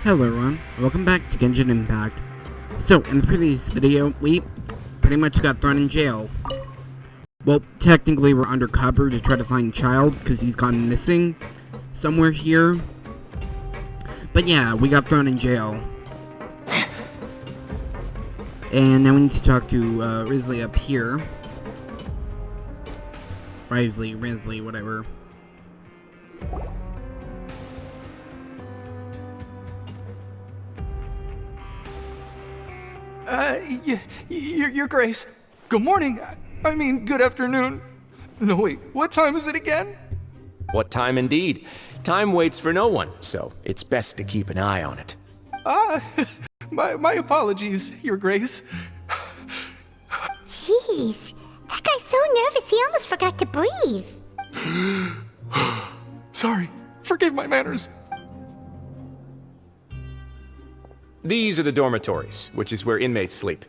Hello everyone, welcome back to Genshin Impact. So, in the previous video, we pretty much got thrown in jail. Well, technically we're undercover to try to find Child, because he's gone missing somewhere here. But yeah, we got thrown in jail. And now we need to talk to Risley up here. Risley, whatever. Your Grace. Good morning. I mean, good afternoon. No, wait, what time is it again? What time indeed? Time waits for no one, so it's best to keep an eye on it. My apologies, Your Grace. Jeez, that guy's so nervous he almost forgot to breathe. Sorry, forgive my manners. These are the dormitories, which is where inmates sleep.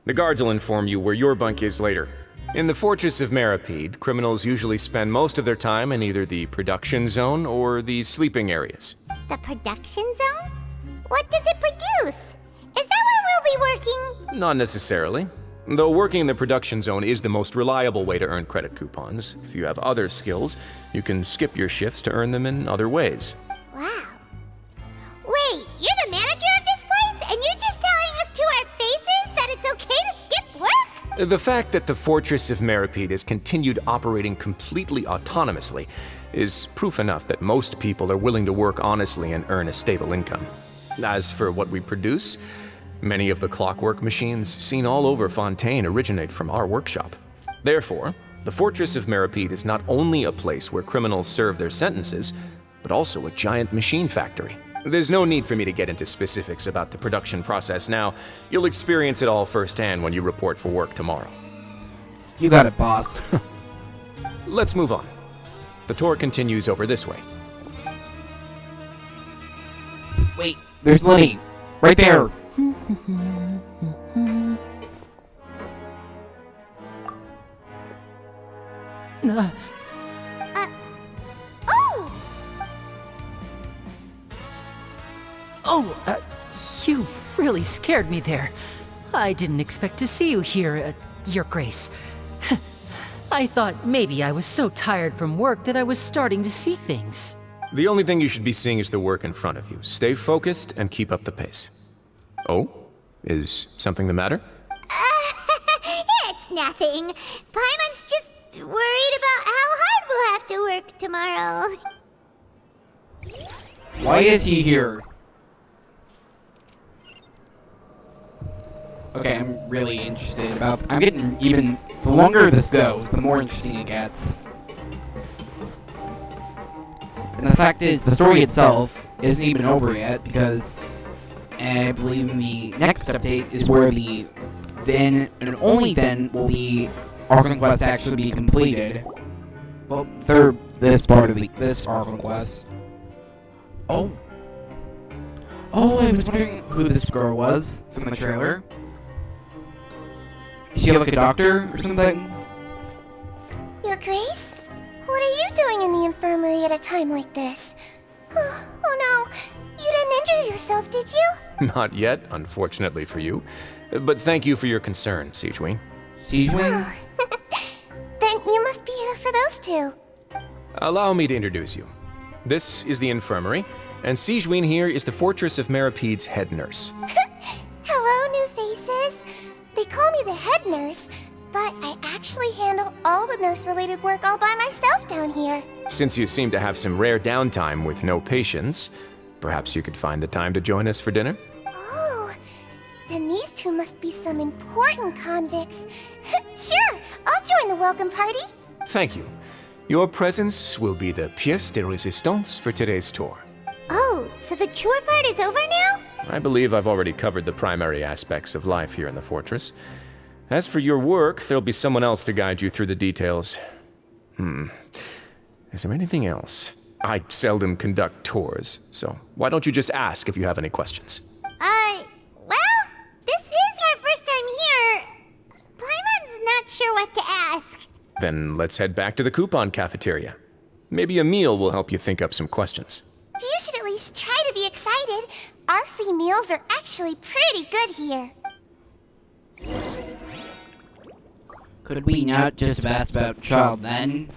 The guards will inform you where your bunk is later. In the Fortress of Meripede, criminals usually spend most of their time in either the production zone or the sleeping areas. The production zone? What does it produce? Is that where we'll be working? Not necessarily. Though working in the production zone is the most reliable way to earn credit coupons. If you have other skills, you can skip your shifts to earn them in other ways. Wow. Wait, you're the manager of this place? And you're just telling us to our faces that it's okay to skip work? The fact that the Fortress of Meripede has continued operating completely autonomously is proof enough that most people are willing to work honestly and earn a stable income. As for what we produce, many of the clockwork machines seen all over Fontaine originate from our workshop. Therefore, the Fortress of Meripede is not only a place where criminals serve their sentences, but also a giant machine factory. There's no need for me to get into specifics about the production process now. You'll experience it all firsthand when you report for work tomorrow. You got it, boss. Let's move on. The tour continues over this way. Wait, there's Lenny. Right there. You really scared me there. I didn't expect to see you here, Your Grace. I thought maybe I was so tired from work that I was starting to see things. The only thing you should be seeing is the work in front of you. Stay focused and keep up the pace. Oh? Is something the matter? It's nothing. Paimon's just worried about how hard we'll have to work tomorrow. Why is he here? Okay, I'm really interested about... I'm getting even... The longer this goes, the more interesting it gets. And the fact is, the story itself isn't even over yet, because I believe the next update is where the then, and only then, will the Archon Quest actually be completed. Well, third, this part of this Archon Quest. Oh, I was wondering who this girl was from the trailer. Is she like a doctor or something? Your Grace? What are you doing in the infirmary at a time like this? Oh no, you didn't injure yourself, did you? Not yet, unfortunately for you. But thank you for your concern, Sigewing. Sigewing? Then you must be here for those two. Allow me to introduce you. This is the infirmary, and Sigewing here is the Fortress of Meripede's head nurse. Hello, new faces. They call me the head nurse, but I actually handle all the nurse-related work all by myself down here. Since you seem to have some rare downtime with no patients, perhaps you could find the time to join us for dinner? Oh, then these two must be some important convicts. Sure, I'll join the welcome party. Thank you. Your presence will be the pièce de résistance for today's tour. Oh, so the tour part is over now? I believe I've already covered the primary aspects of life here in the fortress. As for your work, there'll be someone else to guide you through the details. Is there anything else? I seldom conduct tours, so why don't you just ask if you have any questions? Well, this is our first time here. Paimon's not sure what to ask. Then let's head back to the coupon cafeteria. Maybe a meal will help you think up some questions. You should at least try to be excited. Our free meals are actually pretty good here. Could we not just have asked about Child then?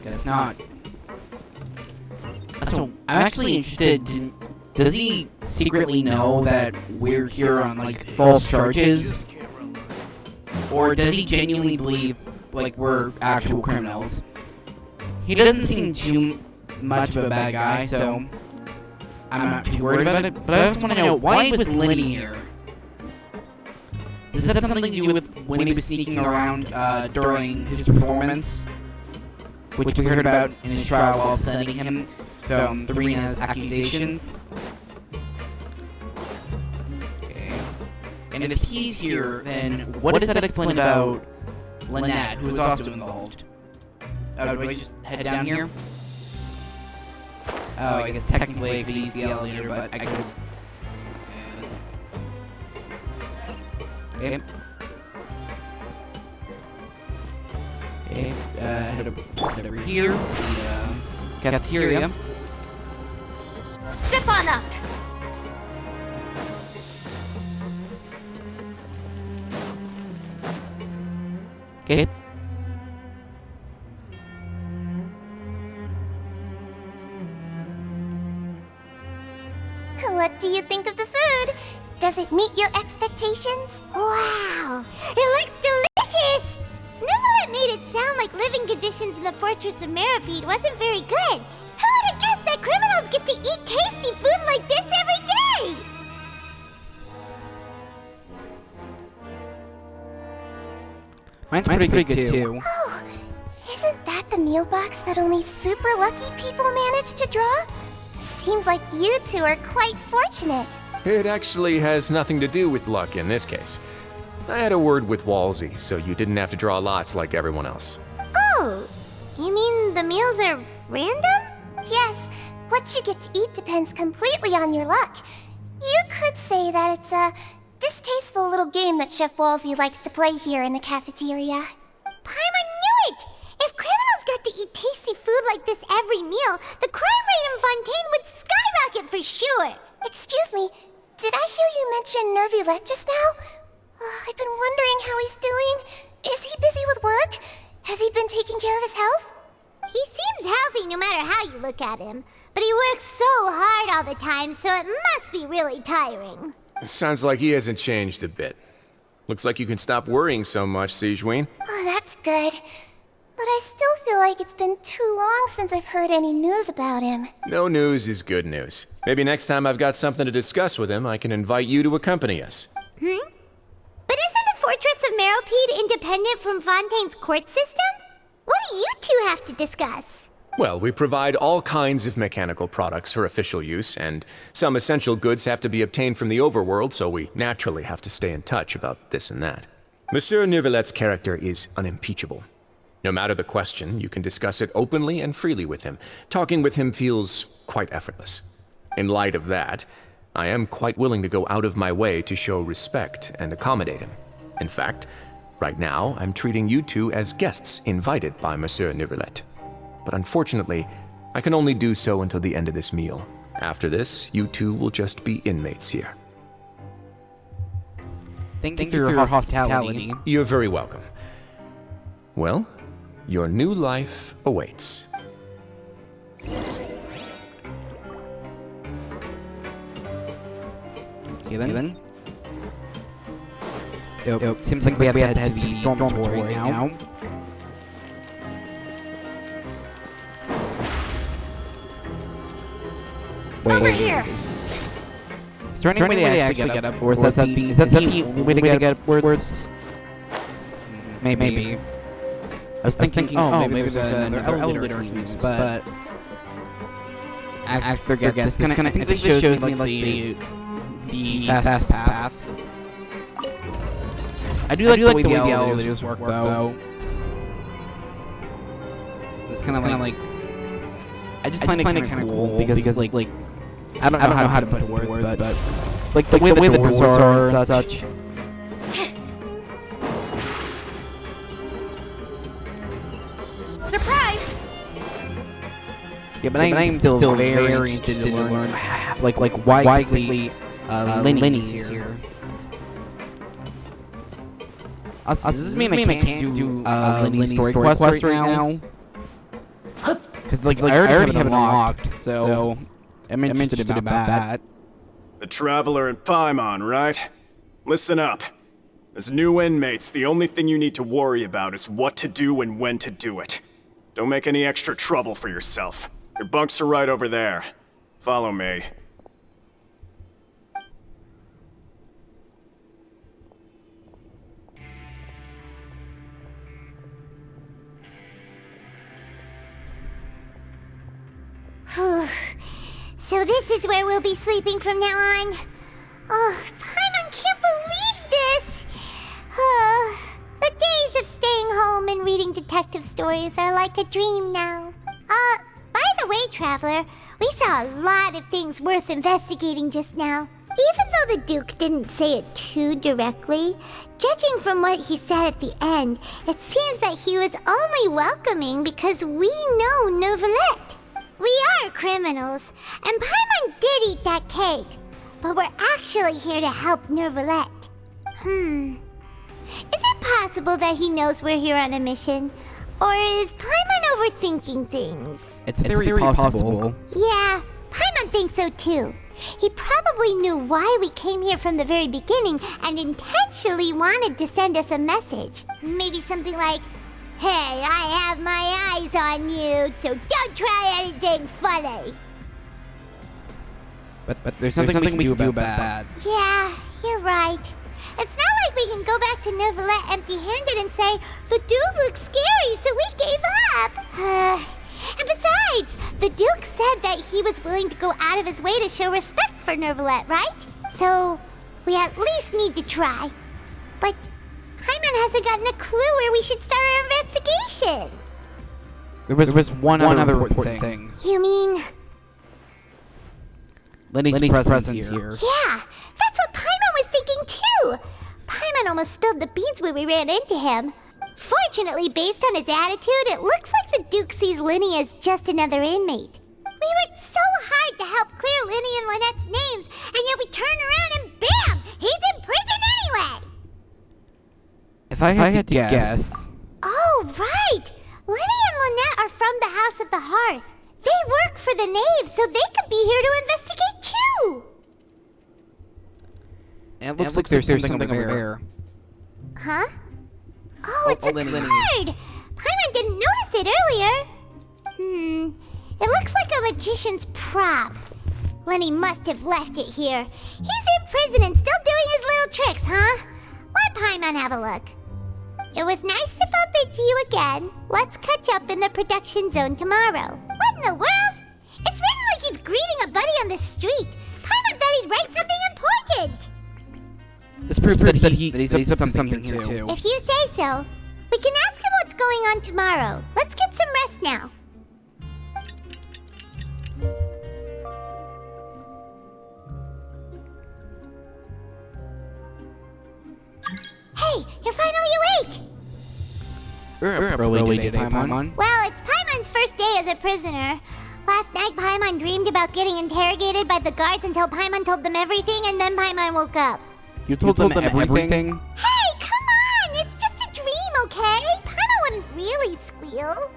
Guess not. So, I'm actually interested in, does he secretly know that we're here on, like, false charges? Or does he genuinely believe, like, we're actual criminals? He doesn't seem too much of a bad guy, so I'm not too worried about it, but I just want to know, why was Lynn here? Does this have something to do with when he was sneaking around during his performance? Which we heard about in his trial while defending him from Therena's accusations? Okay. And if he's here, then what does that explain about Lynette, who is also involved? Oh, do I just head down here? Oh, I guess technically I could use the elevator, but I could... Okay. Okay, head over here to the cafeteria. Step on up! Okay. What do you think of the food? Does it meet your expectations? Wow! It looks delicious! Neverlet made it sound like living conditions in the Fortress of Meripede wasn't very good. Who would have guessed that criminals get to eat tasty food like this every day? Mine's pretty good too. Oh, isn't that the meal box that only super lucky people manage to draw? Seems like you two are quite fortunate. It actually has nothing to do with luck in this case. I had a word with Walsey, so you didn't have to draw lots like everyone else. Oh, you mean the meals are random? Yes, what you get to eat depends completely on your luck. You could say that it's a distasteful little game that Chef Walsey likes to play here in the cafeteria. Paimon knew it! If criminals got to eat tasty food like this every meal, the crime rate in Fontaine would skyrocket for sure. Excuse me, did I hear you mention Nervulette just now? I've been wondering how he's doing. Is he busy with work? Has he been taking care of his health? He seems healthy no matter how you look at him. But he works so hard all the time, so it must be really tiring. Sounds like he hasn't changed a bit. Looks like you can stop worrying so much, Sigeween. Oh, that's good. But I still feel like it's been too long since I've heard any news about him. No news is good news. Maybe next time I've got something to discuss with him, I can invite you to accompany us. But isn't the Fortress of Meripede independent from Fontaine's court system? What do you two have to discuss? Well, we provide all kinds of mechanical products for official use, and some essential goods have to be obtained from the overworld, so we naturally have to stay in touch about this and that. Monsieur Nervulette's character is unimpeachable. No matter the question, you can discuss it openly and freely with him. Talking with him feels quite effortless. In light of that, I am quite willing to go out of my way to show respect and accommodate him. In fact, right now, I'm treating you two as guests invited by Monsieur Nervulette. But unfortunately, I can only do so until the end of this meal. After this, you two will just be inmates here. Thank you for your hospitality. You're very welcome. Well, your new life awaits. Given. Yep. Seems like we have to head to the dormitory now. Over here! Is there any way to actually get up? Or is that the only way to get upwards? Maybe. I was thinking, maybe there's another elevator we can use, but I forget. This kind of, I think this shows me like the fast path. I do like the way the elevators work though. It's kind of like I just find it kind of cool because like I don't know how to put words, but like the way the doors are and such. Surprise! Yeah, but I'm still very interested to learn, like why exactly Lenny is here. Also, does this mean I can't do Lenny's story quest right now? Because like I already have it unlocked, so I'm interested about that. The Traveler and Paimon, right? Listen up. As new inmates, the only thing you need to worry about is what to do and when to do it. Don't make any extra trouble for yourself. Your bunks are right over there. Follow me. So this is where we'll be sleeping from now on. Oh, Paimon can't believe this! The days of staying home and reading detective stories are like a dream now. By the way, Traveler, we saw a lot of things worth investigating just now. Even though the Duke didn't say it too directly, judging from what he said at the end, it seems that he was only welcoming because we know Neuvillette. We are criminals, and Paimon did eat that cake, but we're actually here to help Neuvillette. Is it possible that he knows we're here on a mission? Or is Paimon overthinking things? It's very possible. Yeah, Paimon thinks so too. He probably knew why we came here from the very beginning and intentionally wanted to send us a message. Maybe something like, "Hey, I have my eyes on you, so don't try anything funny." But there's something we can do about that. Yeah, you're right. It's not like we can go back to Neuvillette empty-handed and say, "The Duke looks scary, so we gave up." And besides, the Duke said that he was willing to go out of his way to show respect for Neuvillette, right? So, we at least need to try. But Paimon hasn't gotten a clue where we should start our investigation. There was one other important thing. You mean? Lenny's presence here. Yeah, that's what Paimon was thinking too. Paimon almost spilled the beans when we ran into him. Fortunately, based on his attitude, it looks like the Duke sees Lenny as just another inmate. We worked so hard to help clear Lenny and Lynette's names, and yet we turn around and bam! He's in prison anyway! If I had to guess... Oh, right! Lenny and Lynette are from the House of the Hearth. They work for the Knave, so they could be here to investigate too! And it looks like there's something over there. Huh? Oh, it's a Lenny. card! Paimon didn't notice it earlier. It looks like a magician's prop. Lenny must have left it here. He's in prison and still doing his little tricks, huh? Let Paimon have a look. It was nice to bump into you again. Let's catch up in the production zone tomorrow. What in the world? It's written like he's greeting a buddy on the street. Paimon thought he'd write something important. This proves that he's up to something here too. If you say so. We can ask him what's going on tomorrow. Let's get some rest now. Hey, you're finally awake! We're up early today, Paimon. Well, it's Paimon's first day as a prisoner. Last night, Paimon dreamed about getting interrogated by the guards until Paimon told them everything, and then Paimon woke up. You told them everything? Hey, come on! It's just a dream, okay? Paimon wouldn't really squeal.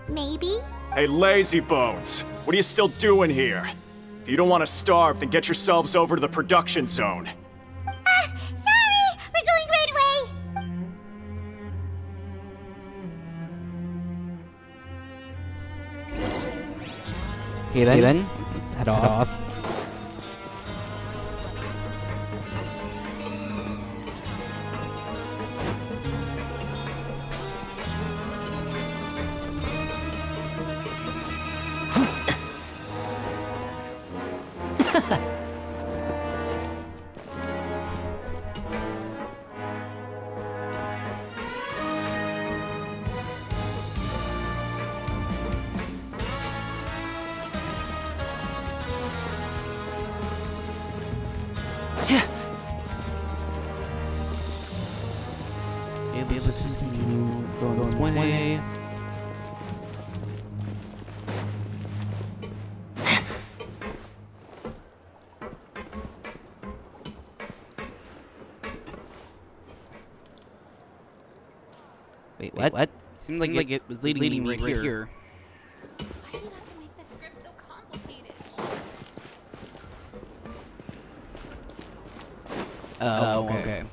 Maybe. Hey, lazy bones. What are you still doing here? If you don't want to starve, then get yourselves over to the production zone. Sorry! We're going right away! Okay then, let's head off. Let's just continue going this way. Wait, what? Seems like it was leading me right here. Why do you have to make the script so complicated? Oh, okay.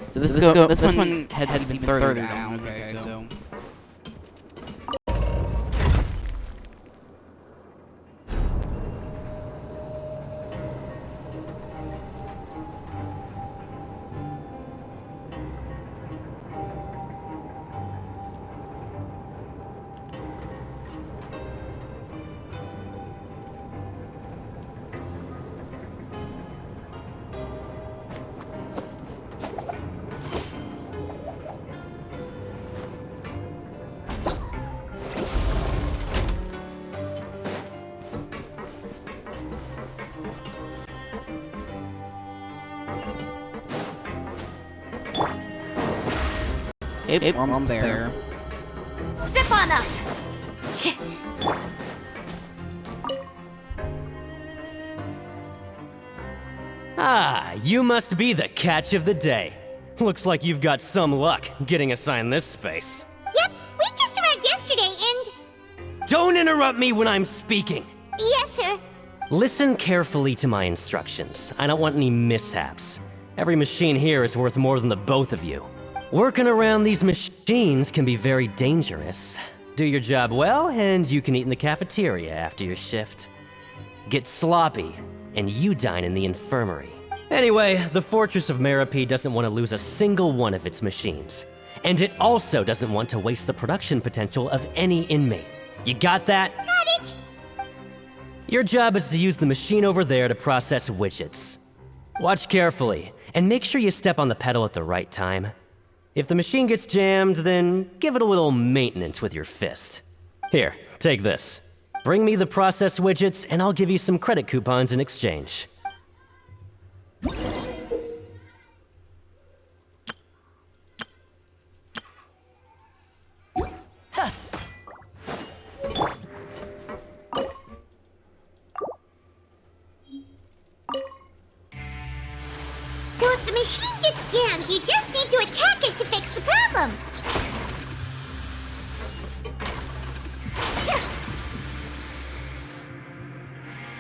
So this one heads even further down. Okay, so. We're almost there. Step on up! Ah, you must be the catch of the day. Looks like you've got some luck getting assigned this space. Yep, we just arrived yesterday and... Don't interrupt me when I'm speaking! Yes, sir. Listen carefully to my instructions. I don't want any mishaps. Every machine here is worth more than the both of you. Working around these machines can be very dangerous. Do your job well, and you can eat in the cafeteria after your shift. Get sloppy, and you dine in the infirmary. Anyway, the Fortress of Meropide doesn't want to lose a single one of its machines. And it also doesn't want to waste the production potential of any inmate. You got that? Got it. Your job is to use the machine over there to process widgets. Watch carefully, and make sure you step on the pedal at the right time. If the machine gets jammed, then give it a little maintenance with your fist. Here, take this. Bring me the processed widgets, and I'll give you some credit coupons in exchange. So if the machine gets jammed, you just need to attack it to fix the problem.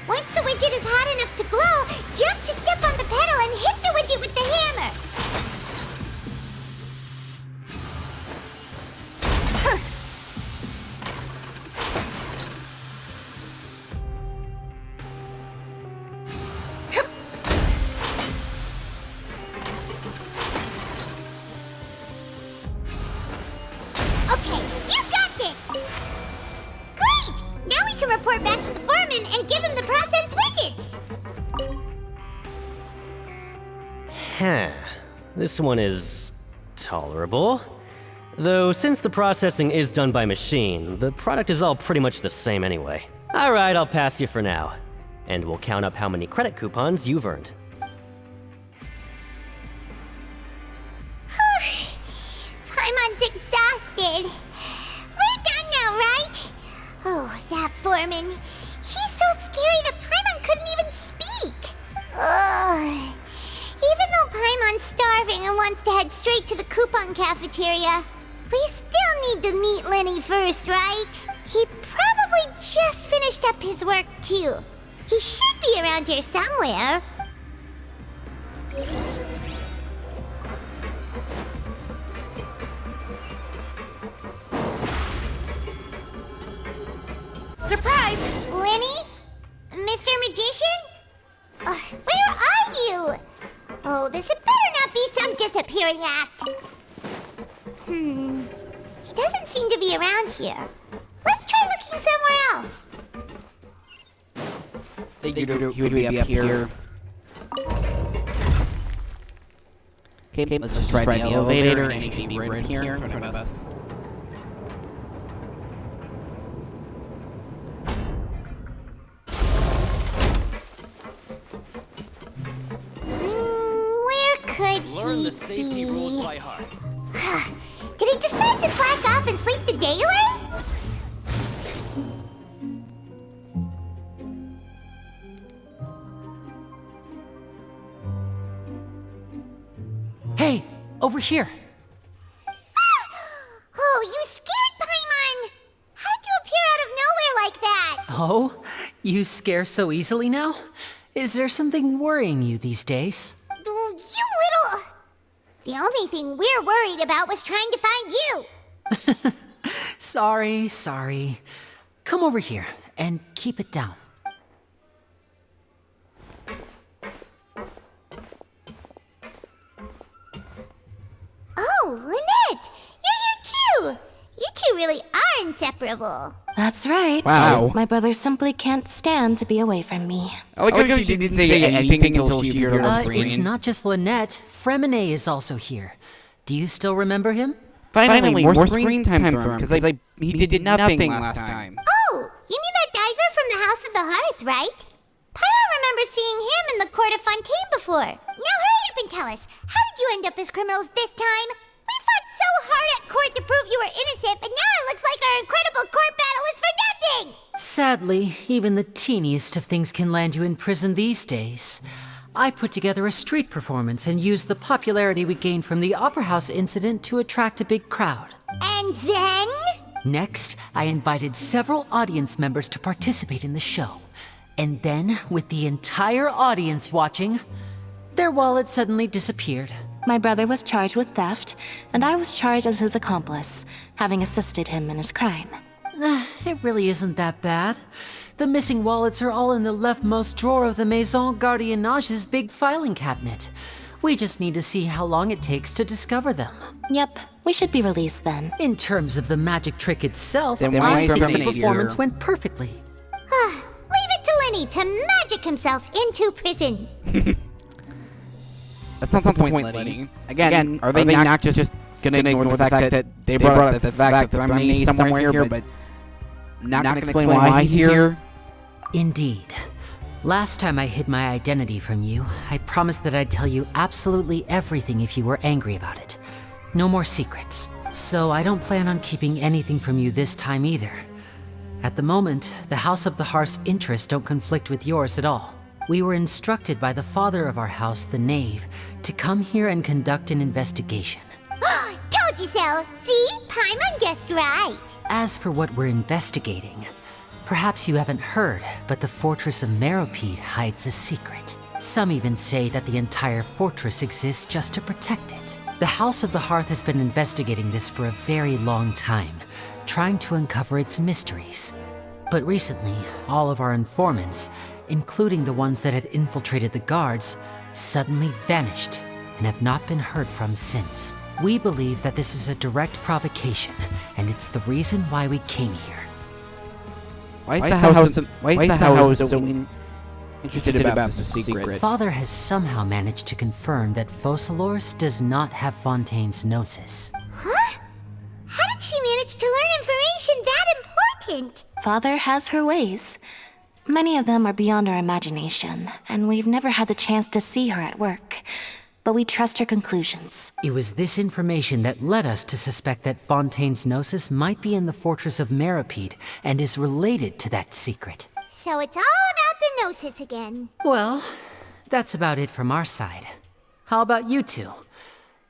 Once the widget is hot enough to glow, jump to step on the pedal and hit the widget with the hammer. Okay, you got this! Great! Now we can report back to the foreman and give him the processed widgets! Huh. This one is tolerable. Though, since the processing is done by machine, the product is all pretty much the same anyway. Alright, I'll pass you for now. And we'll count up how many credit coupons you've earned. Paimon's exhausted. We're done now, right? Oh, that foreman. He's so scary that Paimon couldn't even speak. Ugh. Even though Paimon's starving and wants to head straight to the coupon cafeteria, we still need to meet Lenny first, right? He probably just finished up his work, too. He should be around here somewhere. Surprise! Lenny? Mr. Magician? Where are you? Oh, this had better not be some disappearing act. He doesn't seem to be around here. Let's try looking somewhere else. Figured he would be up here. Okay, let's just ride the elevator and he should be right here in front of us. Where could Learn he the safety be? rules by heart. Did he decide to slack off and sleep the day away? Hey, over here. Oh? You scare so easily now? Is there something worrying you these days? You little... The only thing we're worried about was trying to find you. Sorry. Come over here and keep it down. Oh, Lynette! You're here too! You two really are inseparable. That's right. Wow. My brother simply can't stand to be away from me. I like how she didn't say anything until she appeared on screen. It's not just Lynette. Fremine is also here. Do you still remember him? Finally, more screen time for him, because he did nothing last time. Oh, you mean that diver from the House of the Hearth, right? Paimon remembers seeing him in the Court of Fontaine before. Now hurry up and tell us, how did you end up as criminals this time? We fought so hard at court to prove you were innocent, but now it looks like our incredible court battle was for nothing! Sadly, even the teeniest of things can land you in prison these days. I put together a street performance and used the popularity we gained from the Opera House incident to attract a big crowd. And then? Next, I invited several audience members to participate in the show. And then, with the entire audience watching, their wallet suddenly disappeared. My brother was charged with theft, and I was charged as his accomplice, having assisted him in his crime. It really isn't that bad. The missing wallets are all in the leftmost drawer of the Maison Gardiennage's big filing cabinet. We just need to see how long it takes to discover them. Yep, we should be released then. In terms of the magic trick itself, Then why I is think the Fremine performance here? went perfectly. Leave it to Lenny to magic himself into prison. That's not the point, Lenny. Again, are they not just gonna ignore the fact that they brought up the fact that Fremine is somewhere here, but not gonna explain why he's here? Indeed. Last time I hid my identity from you, I promised that I'd tell you absolutely everything if you were angry about it. No more secrets. So I don't plan on keeping anything from you this time either. At the moment, the House of the Hearth's interests don't conflict with yours at all. We were instructed by the father of our house, the Knave, to come here and conduct an investigation. Told you so! See? Paimon guessed right. As for what we're investigating, perhaps you haven't heard, but the fortress of Meropide hides a secret. Some even say that the entire fortress exists just to protect it. The House of the Hearth has been investigating this for a very long time, trying to uncover its mysteries. But recently, all of our informants, including the ones that had infiltrated the guards, suddenly vanished and have not been heard from since. We believe that this is a direct provocation, and it's the reason why we came here. Why is the house so interested about the secret? Father has somehow managed to confirm that Focalors does not have Fontaine's gnosis. Huh? How did she manage to learn information that important? Father has her ways. Many of them are beyond our imagination, and we've never had the chance to see her at work. But we trust her conclusions. It was this information that led us to suspect that Fontaine's gnosis might be in the fortress of Meropide and is related to that secret. So it's all about the gnosis again. Well, that's about it from our side. How about you two?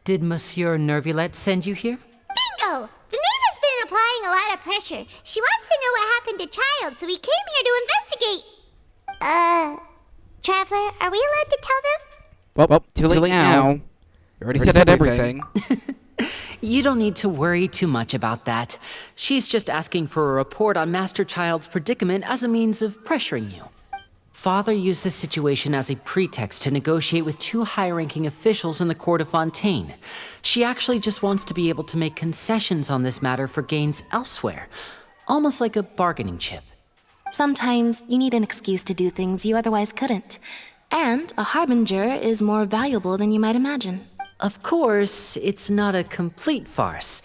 Did Monsieur Nervulette send you here? Bingo! The Knave has been applying a lot of pressure. She wants to know what happened to Child, so we came here to investigate. Traveler, are we allowed to tell them? Well, too late now. You already said everything. You don't need to worry too much about that. She's just asking for a report on Master Child's predicament as a means of pressuring you. Father used this situation as a pretext to negotiate with two high-ranking officials in the court of Fontaine. She actually just wants to be able to make concessions on this matter for gains elsewhere, almost like a bargaining chip. Sometimes you need an excuse to do things you otherwise couldn't. And a harbinger is more valuable than you might imagine. Of course, it's not a complete farce.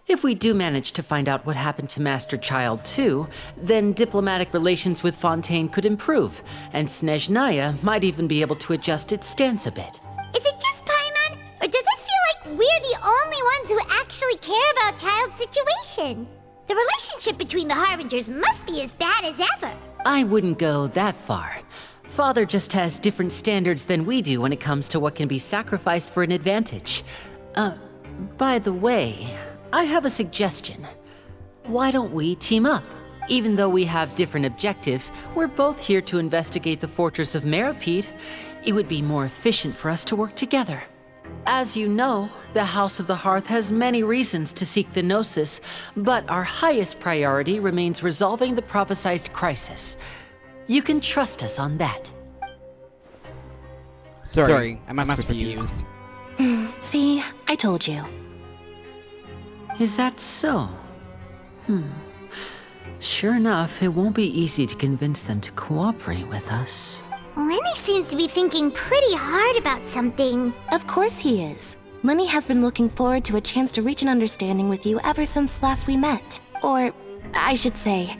If we do manage to find out what happened to Master Child too, then diplomatic relations with Fontaine could improve, and Snezhnaya might even be able to adjust its stance a bit. Is it just Paimon? Or does it feel like we're the only ones who actually care about Child's situation? The relationship between the Harbingers must be as bad as ever. I wouldn't go that far. Father just has different standards than we do when it comes to what can be sacrificed for an advantage. By the way, I have a suggestion. Why don't we team up? Even though we have different objectives, we're both here to investigate the Fortress of Meropide. It would be more efficient for us to work together. As you know, the House of the Hearth has many reasons to seek the Gnosis, but our highest priority remains resolving the prophesized crisis. You can trust us on that. Sorry, I must refuse. See, I told you. Is that so? Sure enough, it won't be easy to convince them to cooperate with us. Lenny seems to be thinking pretty hard about something. Of course he is. Lenny has been looking forward to a chance to reach an understanding with you ever since last we met. Or, I should say,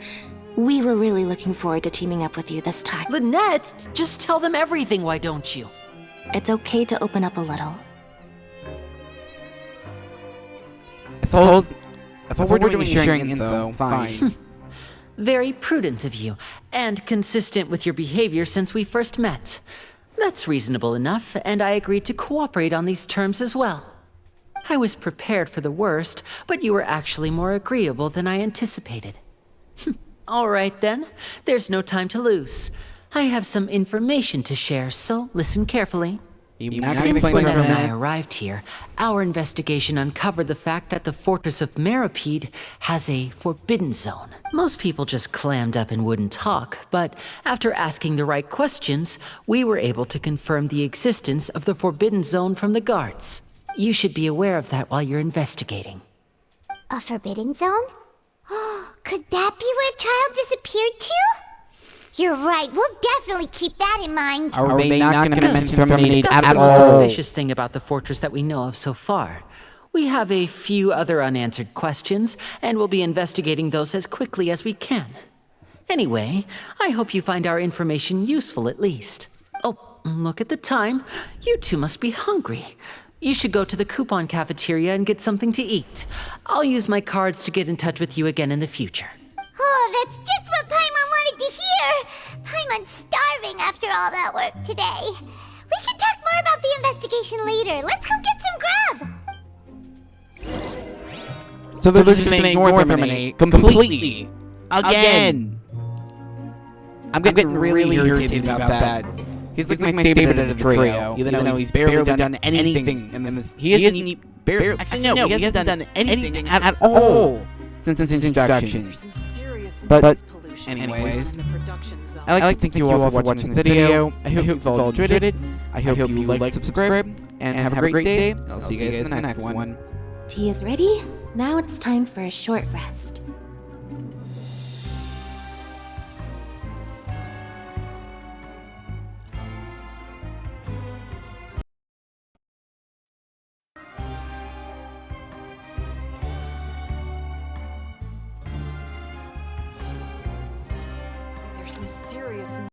we were really looking forward to teaming up with you this time. Lynette, just tell them everything, why don't you? It's okay to open up a little. I thought we're doing sharing info. Fine. Very prudent of you, and consistent with your behavior since we first met. That's reasonable enough, and I agreed to cooperate on these terms as well. I was prepared for the worst, but you were actually more agreeable than I anticipated. All right then, there's no time to lose. I have some information to share, so listen carefully. Since Lynette and I arrived here, our investigation uncovered the fact that the Fortress of Meropide has a forbidden zone. Most people just clammed up and wouldn't talk, but after asking the right questions, we were able to confirm the existence of the forbidden zone from the guards. You should be aware of that while you're investigating. A forbidden zone? Could that be where the child disappeared to? You're right, we'll definitely keep that in mind. Are they not going to mention terminated That's at the most all? suspicious thing about the fortress that we know of so far. We have a few other unanswered questions, and we'll be investigating those as quickly as we can. Anyway, I hope you find our information useful at least. Oh, look at the time. You two must be hungry. You should go to the coupon cafeteria and get something to eat. I'll use my cards to get in touch with you again in the future. Oh, that's just what Paimon wanted to hear! Paimon's starving after all that work today. We can talk more about the investigation later. Let's go get some grub! So they're just going to ignore Terminate completely. Again. I'm getting really irritated about that. He's like my favorite of the trio, even though he's barely done anything in this. He hasn't barely. Actually, no, he hasn't done anything at all since his introduction. But anyways, I'd like to thank you all for watching this video. I hope you've all enjoyed it. I hope you like, subscribe, and have a great day. I'll see you guys in the next one. Tea is ready. Now it's time for a short rest. There's some serious